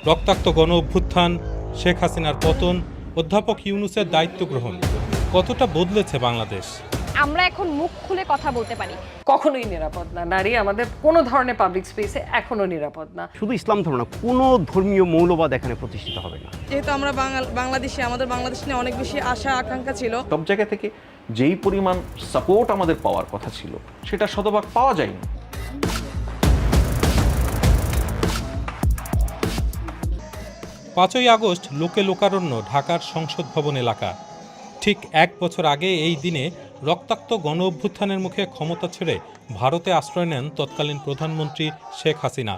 রক্তাক্ত গণ অভ্যুত্থান, শেখ হাসিনার পতন, অধ্যাপক ইউনূসের দায়িত্ব গ্রহণ, কতটা বদলেছে বাংলাদেশ? আমরা এখন মুখ খুলে কথা বলতে পারি। কখনোই নিরাপদ না, নারী আমাদের কোনো ধরনের পাবলিক স্পেসে এখনো নিরাপদ না। শুধু ইসলাম ধর্ম না, কোনো ধর্মীয় মৌলবাদ এখানে প্রতিষ্ঠিত হবে না। যেহেতু আমরা বাংলাদেশে, আমাদের বাংলাদেশ নিয়ে অনেক বেশি আশা আকাঙ্ক্ষা ছিল। সব জায়গা থেকে যেই পরিমাণ সাপোর্ট আমাদের পাওয়ার কথা ছিল সেটা শতভাগ পাওয়া যায়নি। 5ই আগস্ট লোকে লোকারণ্য ঢাকার সংসদ ভবন এলাকা। ঠিক 1 বছর আগে এই দিনে রক্তাক্ত গণ অভ্যুত্থানের মুখে ক্ষমতা ছেড়ে ভারতে আশ্রয় নেন তৎকালীন প্রধানমন্ত্রী শেখ হাসিনা।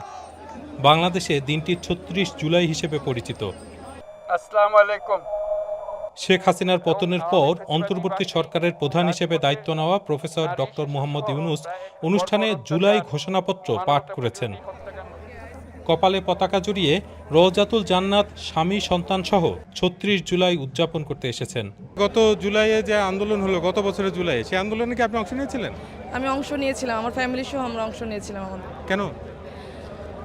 বাংলাদেশে দিনটি 36 জুলাই হিসেবে পরিচিত। আসসালামু আলাইকুম। শেখ হাসিনার পতনের পর অন্তর্বর্তী সরকারের প্রধান হিসেবে দায়িত্ব নেওয়া প্রফেসর ডক্টর মোহাম্মদ ইউনূস অনুষ্ঠানে জুলাই ঘোষণাপত্র পাঠ করেছেন। কপালে পতাকা জড়িয়ে রওজাতুল জান্নাত স্বামী সন্তান সহ 36 জুলাই উদযাপন করতে এসেছেন। গত জুলাইয়ে যে আন্দোলন হলো, গত বছরের জুলাইয়ে, সেই আন্দোলনে কি আপনি অংশ নিয়েছিলেন? আমি অংশ নিয়েছিলাম, আমার ফ্যামিলি সহ আমরা অংশ নিয়েছিলাম। কেন?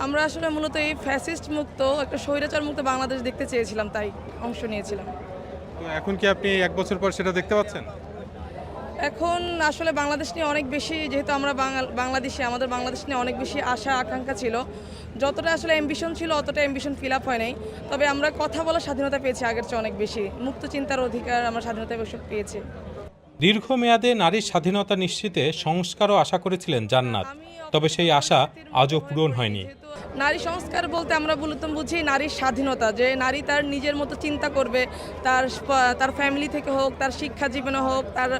আমরা আসলে মূলত এই ফ্যাসিস্ট মুক্ত, একটা স্বৈরাচার মুক্ত বাংলাদেশ দেখতে চেয়েছিলাম, তাই অংশ নিয়েছিলাম। তো এখন কি আপনি 1 বছর পর সেটা দেখতে পাচ্ছেন? এখন আসলে বাংলাদেশ নিয়ে অনেক বেশি, যেহেতু আমরা বাংলাদেশে, আমাদের বাংলাদেশ নিয়ে অনেক বেশি আশা আকাঙ্ক্ষা ছিল। যতটা আসলে অ্যাম্বিশন ছিল অতটা অ্যাম্বিশন ফিল আপ হয় নাই। তবে আমরা কথা বলার স্বাধীনতা পেয়েছি আগের চেয়ে অনেক বেশি, মুক্ত চিন্তার অধিকার আমরা স্বাধীনতা পেয়েছি। দীর্ঘমেয়াদে নারীর স্বাধীনতা নিশ্চিতে সংস্কারও আশা করেছিলেন জান্নাত, তবে সেই আশা আজও পূরণ হয়নি। নারী সংস্কার বলতে আমরা বুঝি নারীর স্বাধীনতা, যে নারী তার নিজের মতো চিন্তা করবে, তার ফ্যামিলি থেকে হোক, তার শিক্ষা জীবনে হোক, তার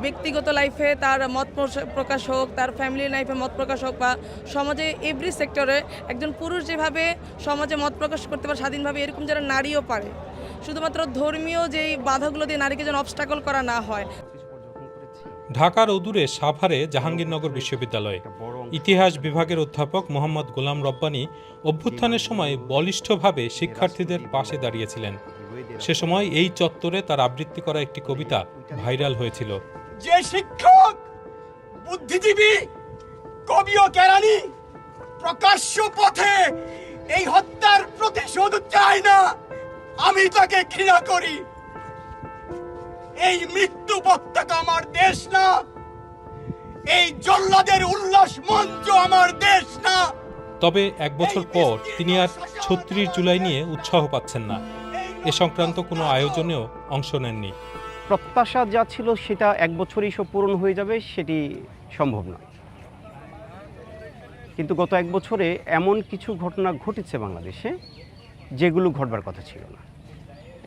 ব্যক্তিগত লাইফে তার মত প্রকাশ হোক, তার ফ্যামিলি লাইফে মত প্রকাশ হোক, বা সমাজে এভরি সেক্টরে একজন পুরুষ যেভাবে সমাজে মত প্রকাশ করতে পারে স্বাধীনভাবে, এরকম যেন নারীও পারে। শুধুমাত্র ধর্মীয় যেই বাধাগুলো দিয়ে নারীকে যেন অবস্ট্রাকল করা না হয়। ঢাকার অদূরে সাভারে জাহাঙ্গীরনগর বিশ্ববিদ্যালয়ে ইতিহাস বিভাগের অধ্যাপক মোহাম্মদ গোলাম রব্বানী অভ্যুত্থানের সময় বলিষ্ঠভাবে শিক্ষার্থীদের পাশে দাঁড়িয়েছিলেন। সে সময় এই চত্বরে তার আবৃত্তি করা একটি কবিতা ভাইরাল হয়েছিল। যে শিক্ষক, বুদ্ধিজীবী, কবি ও কেরানি প্রকাশ্য পথে এই হত্যার প্রতিশোধ চায় না, আমি তাকে ঘৃণা করি। এই মৃত্যু পতাকা আমার দেশ না, এই জল্লাদের উল্লাস মঞ্চ আমার দেশ না। তবে 1 বছর পর তিনি আর 36 জুলাই নিয়ে উৎসাহ পাচ্ছেন না। এ সংক্রান্ত কোনো আয়োজনেও অংশ নেননি। প্রত্যাশা যা ছিল সেটা 1 বছরেই সব পূরণ হয়ে যাবে, সেটি সম্ভব নয়। কিন্তু গত 1 বছরে এমন কিছু ঘটনা ঘটেছে বাংলাদেশে যেগুলো ঘটবার কথা ছিল না।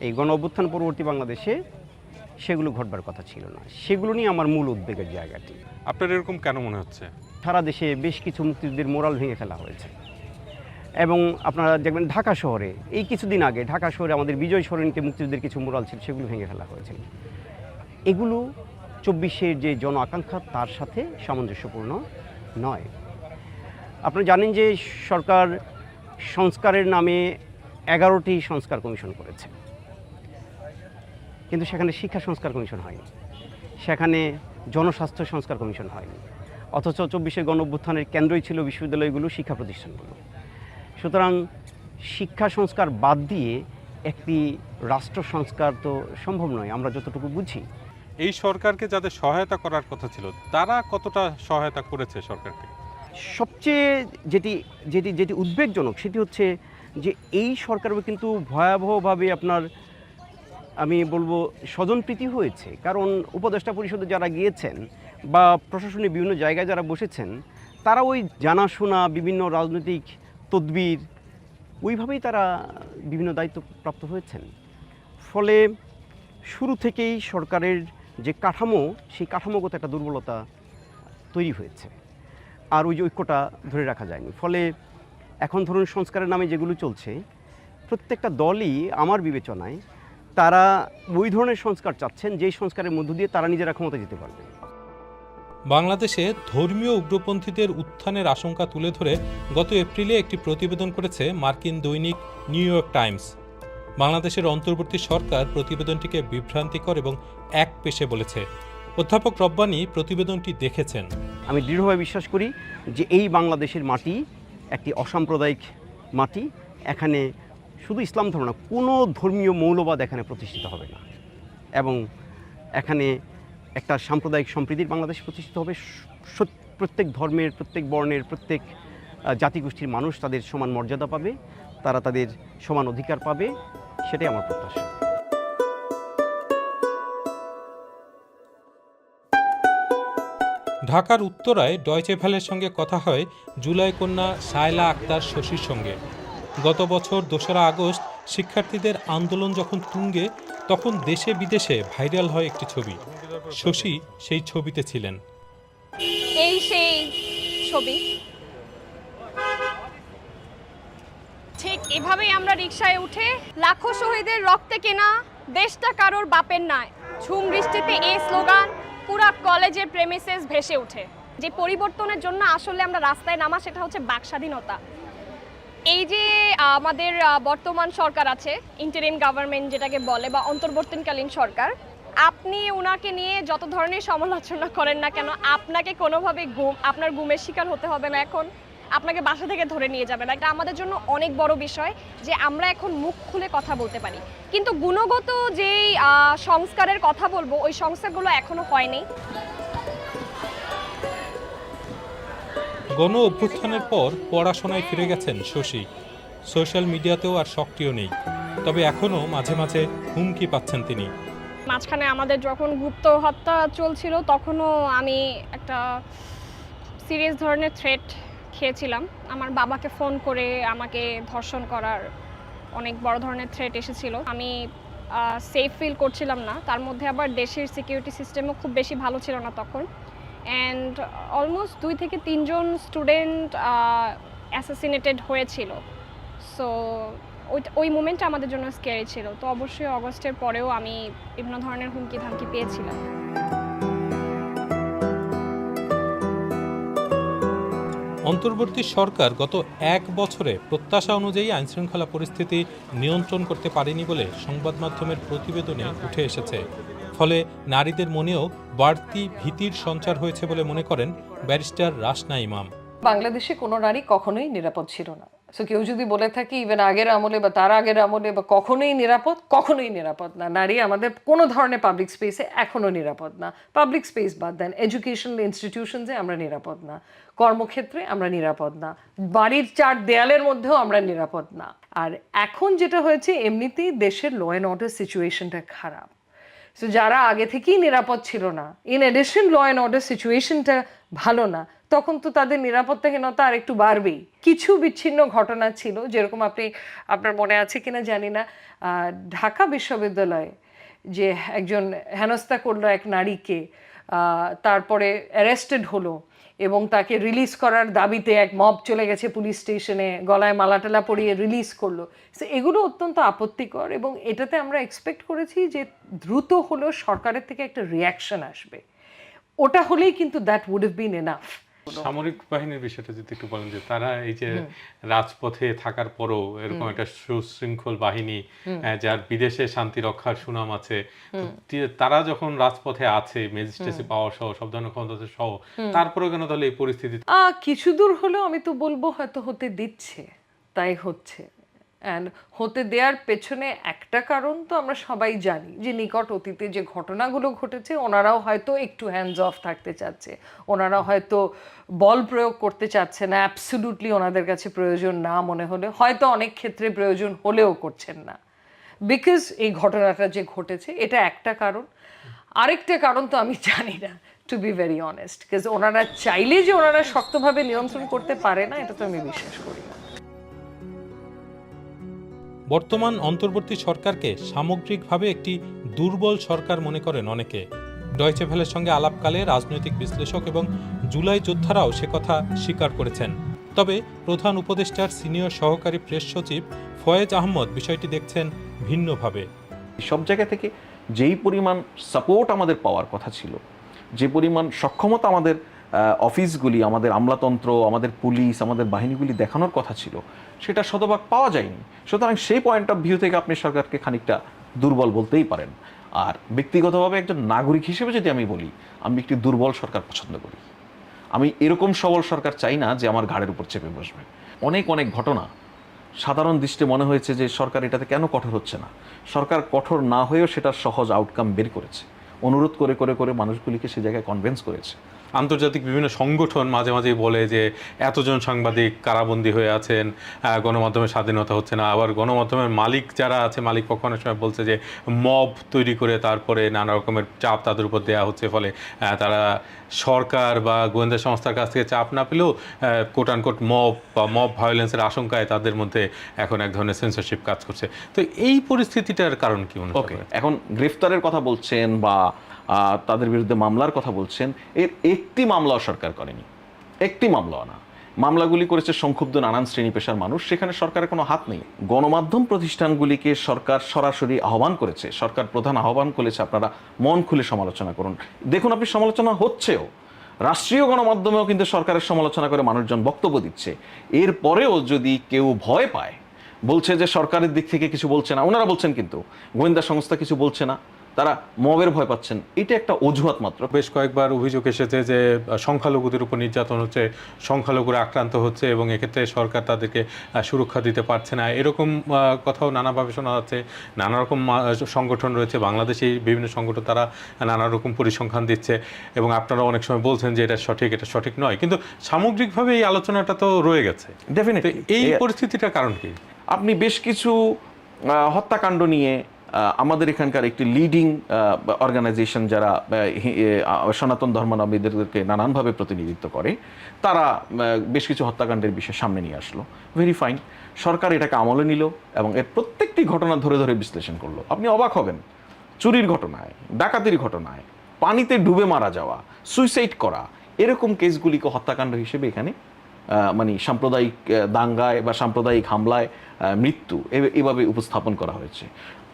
এই গণ অভ্যুত্থান পরবর্তী বাংলাদেশে সেগুলো ঘটবার কথা ছিল না। সেগুলো নিয়ে আমার মূল উদ্বেগের জায়গাটি। আপনার এরকম কেন মনে হচ্ছে? সারা দেশে বেশ কিছু মুক্তিযুদ্ধের মোরাল ভেঙে ফেলা হয়েছে, এবং আপনারা দেখবেন ঢাকা শহরে এই কিছুদিন আগে ঢাকা শহরে আমাদের বিজয় সরণিতে মুক্তিযুদ্ধের কিছু মোরাল ছিল, সেগুলো ভেঙে ফেলা হয়েছে। এগুলো 24-এর যে জন আকাঙ্ক্ষা তার সাথে সামঞ্জস্যপূর্ণ নয়। আপনারা জানেন যে সরকার সংস্কারের নামে 11টি সংস্কার কমিশন করেছে, কিন্তু সেখানে শিক্ষা সংস্কার কমিশন হয়নি, সেখানে জনস্বাস্থ্য সংস্কার কমিশন হয়নি। অথচ 24-এর গণ অভ্যুত্থানের কেন্দ্রই ছিল বিশ্ববিদ্যালয়গুলো, শিক্ষা প্রতিষ্ঠানগুলো। সুতরাং শিক্ষা সংস্কার বাদ দিয়ে একটি রাষ্ট্র সংস্কার তো সম্ভব নয়, আমরা যতটুকু বুঝি। এই সরকারকে যাদের সহায়তা করার কথা ছিল তারা কতটা সহায়তা করেছে সরকারকে? সবচেয়ে যেটি উদ্বেগজনক সেটি হচ্ছে যে এই সরকারও কিন্তু ভয়াবহভাবে আমি বলবো স্বজনপ্রীতি হয়েছে। কারণ উপদেষ্টা পরিষদে যারা গিয়েছেন বা প্রশাসনের বিভিন্ন জায়গায় যারা বসেছেন, তারা ওই জানাশোনা বিভিন্ন রাজনৈতিক তদবির ওইভাবেই তারা বিভিন্ন দায়িত্বপ্রাপ্ত হয়েছেন। ফলে শুরু থেকেই সরকারের যে কাঠামো, সেই কাঠামোগত একটা দুর্বলতা তৈরি হয়েছে, আর ওই যে ঐক্যটা ধরে রাখা যায়নি। ফলে এখন ধরুন সংস্কারের নামে যেগুলো চলছে, প্রত্যেকটা দলই আমার বিবেচনায় তারা ওই ধরনের সংস্কার চাচ্ছেন যেই সংস্কারের মধ্য দিয়ে তারা নিজেরা ক্ষমতা যেতে পারবে। বাংলাদেশে ধর্মীয় উগ্রপন্থীদের উত্থানের আশঙ্কা তুলে ধরে গত এপ্রিলে একটি প্রতিবেদন করেছে মার্কিন দৈনিক নিউ ইয়র্ক টাইমস। বাংলাদেশের অন্তর্বর্তী সরকার প্রতিবেদনটিকে বিভ্রান্তিকর এবং একপেশে বলেছে। অধ্যাপক রব্বানী প্রতিবেদনটি দেখেছেন। আমি দৃঢ়ভাবে বিশ্বাস করি যে এই বাংলাদেশের মাটি একটি অসাম্প্রদায়িক মাটি, এখানে শুধু ইসলাম ধর্ম না, কোনো ধর্মীয় মৌলবাদ এখানে প্রতিষ্ঠিত হবে না, এবং এখানে একটা সাম্প্রদায়িক সম্প্রীতির বাংলাদেশ প্রতিষ্ঠিত হবে। প্রত্যেক ধর্মের, প্রত্যেক বর্ণের, প্রত্যেক জাতিগোষ্ঠীর মানুষ তাদের সমান মর্যাদা পাবে, তারা তাদের সমান অধিকার পাবে, সেটাই আমার প্রত্যাশা। ঢাকার উত্তরায় ডয়চে ভ্যালের সঙ্গে কথা হয় জুলাই কন্যা শায়লা আক্তার শশীর সঙ্গে। গত বছর 2রা আগস্ট শিক্ষার্থীদের আন্দোলন যখন তুঙ্গে, তখন দেশে বিদেশে ভাইরাল হয় একটি ছবি। শশী সেই ছবিতে ছিলেন। এই সেই ছবি। ঠিক এভাবেই আমরা রিকশায় উঠে লাখো শহীদের রক্তে কেনা দেশটা কারোর বাপের নয়, ঝুম বৃষ্টিতে এই স্লোগান পুরা কলেজের প্রেমিসেস ভেসে ওঠে। যে পরিবর্তনের জন্য আসলে আমরা রাস্তায় নামা, সেটা হচ্ছে বাক স্বাধীনতা। এই যে আমাদের বর্তমান সরকার আছে, ইন্টারিম গভর্নমেন্ট যেটাকে বলে, বা অন্তর্বর্তীকালীন সরকার, আপনি ওনাকে নিয়ে যত ধরনের সমালোচনা করেন না কেন, আপনাকে কোনোভাবে আপনার গুমের শিকার হতে হবে না। এখন আপনাকে বাসা থেকে ধরে নিয়ে যাবে না। এটা আমাদের জন্য অনেক বড় বিষয় যে আমরা এখন মুখ খুলে কথা বলতে পারি, কিন্তু গুণগত যেই সংস্কারের কথা বলবো, ওই সংস্কারগুলো এখনো হয়নি। গণ অভ্যুত্থানের পর পড়াশোনায় ফিরে গেছেন শশী। সোশ্যাল মিডিয়াতেও আর সক্রিয় নেই, তবে এখনও মাঝে মাঝে হুমকি পাচ্ছেন তিনি। মাঝখানে আমাদের যখন গুপ্ত হত্যা চলছিল, তখনও আমি একটা সিরিয়াস ধরনের থ্রেট খেয়েছিলাম। আমার বাবাকে ফোন করে আমাকে ধর্ষণ করার অনেক বড় ধরনের থ্রেট এসেছিল। আমি সেফ ফিল করছিলাম না, তার মধ্যে আবার দেশের সিকিউরিটি সিস্টেমও খুব বেশি ভালো ছিল না তখন। অ্যান্ড অলমোস্ট 2 থেকে 3 জন স্টুডেন্ট অ্যাসাসিনেটেড হয়েছিল। সো ওই মোমেন্টটা আমাদের জন্য স্ক্যারি ছিল। তো অবশ্যই অগস্টের পরেও আমি বিভিন্ন ধরনের হুমকি ধামকি পেয়েছিলাম। অন্তর্বর্তী সরকার গত 1 বছরে প্রত্যাশা অনুযায়ী আইনশৃঙ্খলা পরিস্থিতি নিয়ন্ত্রণ করতে পারেনি বলে সংবাদ মাধ্যমের প্রতিবেদনে উঠে এসেছে। ফলে নারীদের মনেও বাড়তি ভীতির সঞ্চার হয়েছে বলে মনে করেন ব্যারিস্টার রাসনা ইমাম। বাংলাদেশে কোনো নারী কখনোই নিরাপদ ছিল না। সো কেউ যদি বলে থাকে ইভেন আগের আমলে বা তার আগের আমলে বা কখনোই নিরাপদ না। নারী আমাদের কোনো ধরনের পাবলিক স্পেসে এখনও নিরাপদ না। পাবলিক স্পেস বাদ দেন, এডুকেশনাল ইনস্টিটিউশনসে আমরা নিরাপদ না, কর্মক্ষেত্রে আমরা নিরাপদ না, বাড়ির 4 দেয়ালের মধ্যেও আমরা নিরাপদ না। আর এখন যেটা হয়েছে, এমনিতেই দেশের ল অ্যান্ড অর্ডার সিচুয়েশনটা খারাপ। সো যারা আগে থেকেই নিরাপদ ছিল না, in addition law and order সিচুয়েশনটা ভালো না, তখন তো তাদের নিরাপত্তাহীনতা আর একটু বাড়বেই। কিছু বিচ্ছিন্ন ঘটনা ছিল, যেরকম আপনার মনে আছে কিনা জানি না, ঢাকা বিশ্ববিদ্যালয়ে যে একজন হেনস্থা করলো এক নারীকে, তারপরে অ্যারেস্টেড হলো এবং তাকে রিলিজ করার দাবিতে এক মব চলে গেছে পুলিশ স্টেশনে, গলায় মালাটালা পরিয়ে রিলিজ করলো। সো এগুলো অত্যন্ত আপত্তিকর, এবং এটাতে আমরা এক্সপেক্ট করেছি যে দ্রুত হলেও সরকারের থেকে একটা রিয়াকশন আসবে। ওটা হলেই কিন্তু that would have been enough. সামরিক বাহিনীর বিষয়টা যদি একটু বলেন, যে তারা এই যে রাজপথে থাকার পরও এরকম একটা সুশৃঙ্খল বাহিনী, যার বিদেশে শান্তি রক্ষার সুনাম আছে, তারা যখন রাজপথে আছে, ম্যাজিস্ট্রেসি পাওয়ার সহ সব ধরনের ক্ষমতা সহ, তারপরেও কেন তাহলে এই পরিস্থিতি? কিছু দূর হলেও আমি তো বলবো হয়তো হতে দিচ্ছে, তাই হচ্ছে। অ্যান্ড হতে দেওয়ার পেছনে একটা কারণ তো আমরা সবাই জানি, যে নিকট অতীতে যে ঘটনাগুলো ঘটেছে, ওনারাও হয়তো একটু হ্যান্ডস অফ থাকতে চাচ্ছে, ওনারা হয়তো বল প্রয়োগ করতে চাচ্ছে না, অ্যাবসলিউটলি ওনাদের কাছে প্রয়োজন না মনে হলে, হয়তো অনেক ক্ষেত্রে প্রয়োজন হলেও করছেন না, বিকজ এই ঘটনাটা যে ঘটেছে, এটা একটা কারণ। আরেকটা কারণ তো আমি জানি না, to be very honest, because ওনারা চাইলে যে ওনারা শক্তভাবে নিয়ন্ত্রণ করতে পারে না, এটা তো আমি বিশ্বাস করি না। বর্তমান অন্তর্বর্তী সরকারকে সামগ্রিকভাবে একটি দুর্বল সরকার মনে করেন অনেকে। ডয়চে ভ্যালের সঙ্গে আলাপকালে রাজনৈতিক বিশ্লেষক এবং জুলাই যোদ্ধারাও সে কথা স্বীকার করেছেন। তবে প্রধান উপদেষ্টার সিনিয়র সহকারী প্রেস সচিব ফয়েজ আহমদ বিষয়টি দেখছেন ভিন্নভাবে। সব জায়গা থেকে যেই পরিমাণ সাপোর্ট আমাদের পাওয়ার কথা ছিল, যে পরিমাণ সক্ষমতা আমাদের অফিসগুলি, আমাদের আমলাতন্ত্র, আমাদের পুলিশ, আমাদের বাহিনীগুলি দেখানোর কথা ছিল, সেটা শতভাগ পাওয়া যায়নি। সুতরাং সেই পয়েন্ট অফ ভিউ থেকে আপনি সরকারকে খানিকটা দুর্বল বলতেই পারেন। আর ব্যক্তিগতভাবে একজন নাগরিক হিসেবে যদি আমি বলি, আমি একটি দুর্বল সরকার পছন্দ করি। আমি এরকম সবল সরকার চাই না যে আমার ঘাড়ের উপর চেপে বসবে। অনেক ঘটনা সাধারণ দৃষ্টি মনে হয়েছে যে সরকার এটাতে কেন কঠোর হচ্ছে না। সরকার কঠোর না হয়েও সেটার সহজ আউটকাম বের করেছে, অনুরোধ করে করে করে মানুষগুলিকে সে জায়গায় কনভিন্স করেছে। আন্তর্জাতিক বিভিন্ন সংগঠন মাঝে মাঝেই বলে যে এতজন সাংবাদিক কারাবন্দী হয়ে আছেন, গণমাধ্যমের স্বাধীনতা হচ্ছে না। আবার গণমাধ্যমের মালিক যারা আছে, মালিক পক্ষ অনেক সময় বলছে যে মব তৈরি করে তারপরে নানা রকমের চাপ তাদের উপর দেওয়া হচ্ছে, ফলে তারা সরকার বা গোয়েন্দা সংস্থার কাছ থেকে চাপ না পেলেও কোট আনকোট মব বা মব ভায়োলেন্সের আশঙ্কায় তাদের মধ্যে এখন এক ধরনের সেন্সরশিপ কাজ করছে। তো এই পরিস্থিতিটার কারণ কি মনে ওকে, এখন গ্রেফতারের কথা বলছেন বা তাদের বিরুদ্ধে মামলার কথা বলছেন, এর একটি মামলাও সরকার করেনি, একটি মামলাও না। মামলাগুলি করেছে সংক্ষুব্ধ নানান শ্রেণী পেশার মানুষ, সেখানে সরকারের কোনো হাত নেই। গণমাধ্যম প্রতিষ্ঠানগুলিকে সরকার সরাসরি আহ্বান করেছে, সরকার প্রধান আহ্বান করেছে আপনারা মন খুলে সমালোচনা করুন। দেখুন, আপনি সমালোচনা হচ্ছেও, রাষ্ট্রীয় গণমাধ্যমেও কিন্তু সরকারের সমালোচনা করে মানুষজন বক্তব্য দিচ্ছে। এরপরেও যদি কেউ ভয় পায়, বলছে যে সরকারের দিক থেকে কিছু বলছে না, ওনারা বলছেন কিন্তু গোয়েন্দা সংস্থা কিছু বলছে না, তারা মবের ভয় পাচ্ছেন, এটা একটা অজুহাত মাত্র। বেশ কয়েকবার অভিযোগ এসেছে যে সংখ্যালঘুদের উপর নির্যাতন হচ্ছে, সংখ্যালঘুরা আক্রান্ত হচ্ছে এবং এক্ষেত্রে সরকার তাদেরকে সুরক্ষা দিতে পারছে না, এরকম কথাও নানাভাবে শোনা যাচ্ছে। নানা রকম সংগঠন রয়েছে বাংলাদেশে, বিভিন্ন সংগঠন তারা নানা রকম পরিসংখ্যান দিচ্ছে এবং আপনারা অনেক সময় বলছেন যে এটা সঠিক নয়, কিন্তু সামগ্রিকভাবে এই আলোচনাটা তো রয়ে গেছে। ডেফিনেটলি এই পরিস্থিতিটার কারণ কি? আপনি বেশ কিছু হত্যাকাণ্ড নিয়ে আমাদের এখানকার একটি লিডিং অর্গানাইজেশন যারা সনাতন ধর্মাবলম্বীদেরকে নানানভাবে প্রতিনিধিত্ব করে, তারা বেশ কিছু হত্যাকাণ্ডের বিষয় সামনে নিয়ে আসলো। ভেরি ফাইন, সরকার এটাকে আমলে নিল এবং এর প্রত্যেকটি ঘটনা ধরে ধরে বিশ্লেষণ করলো। আপনি অবাক হবেন, চুরির ঘটনায়, ডাকাতির ঘটনায়, পানিতে ডুবে মারা যাওয়া, সুইসাইড করা, এরকম কেসগুলিকে হত্যাকাণ্ড হিসেবে এখানে মানে সাম্প্রদায়িক দাঙ্গায় বা সাম্প্রদায়িক হামলায় মৃত্যু এভাবে উপস্থাপন করা হয়েছে।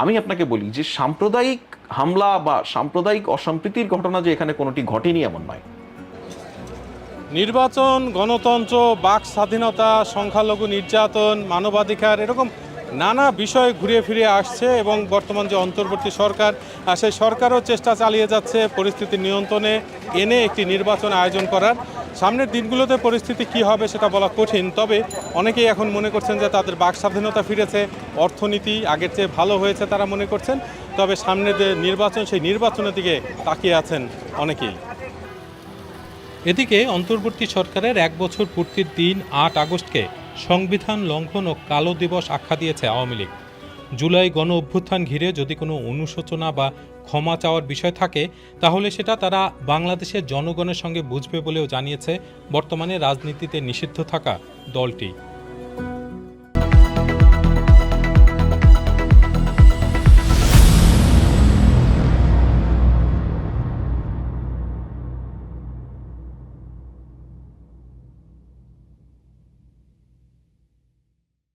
আমি আপনাকে বলি যে সাম্প্রদায়িক হামলা বা সাম্প্রদায়িক অসম্প্রীতির ঘটনা যে এখানে কোনোটি ঘটেনি এমন নয়। নির্বাচন, গণতন্ত্র, বাক স্বাধীনতা, সংখ্যালঘু নির্যাতন, মানবাধিকার, এরকম নানা বিষয় ঘুরিয়ে ফিরে আসছে এবং বর্তমান যে অন্তর্বর্তী সরকার, সেই সরকারও চেষ্টা চালিয়ে যাচ্ছে পরিস্থিতি নিয়ন্ত্রণে এনে একটি নির্বাচন আয়োজন করার। সামনের দিনগুলোতে পরিস্থিতি কি হবে সেটা বলা কঠিন, তবে অনেকেই এখন মনে করছেন যে তাদের বাক স্বাধীনতা ফিরেছে, অর্থনীতি আগের চেয়ে ভালো হয়েছে তারা মনে করছেন। তবে সামনের যে নির্বাচন, সেই নির্বাচনের দিকে তাকিয়ে আছেন অনেকেই। এদিকে অন্তর্বর্তী সরকারের 1 বছর পূর্তির দিন 8 আগস্টকে সংবিধান লঙ্ঘন ও কালো দিবস আখ্যা দিয়েছে আওয়ামী লীগ। জুলাই গণ অভ্যুত্থান ঘিরে যদি কোনো অনুশোচনা বা ক্ষমা চাওয়ার বিষয় থাকে, তাহলে সেটা তারা বাংলাদেশের জনগণের সঙ্গে বুঝবে বলেও জানিয়েছে বর্তমানে রাজনীতিতে নিষিদ্ধ থাকা দলটি।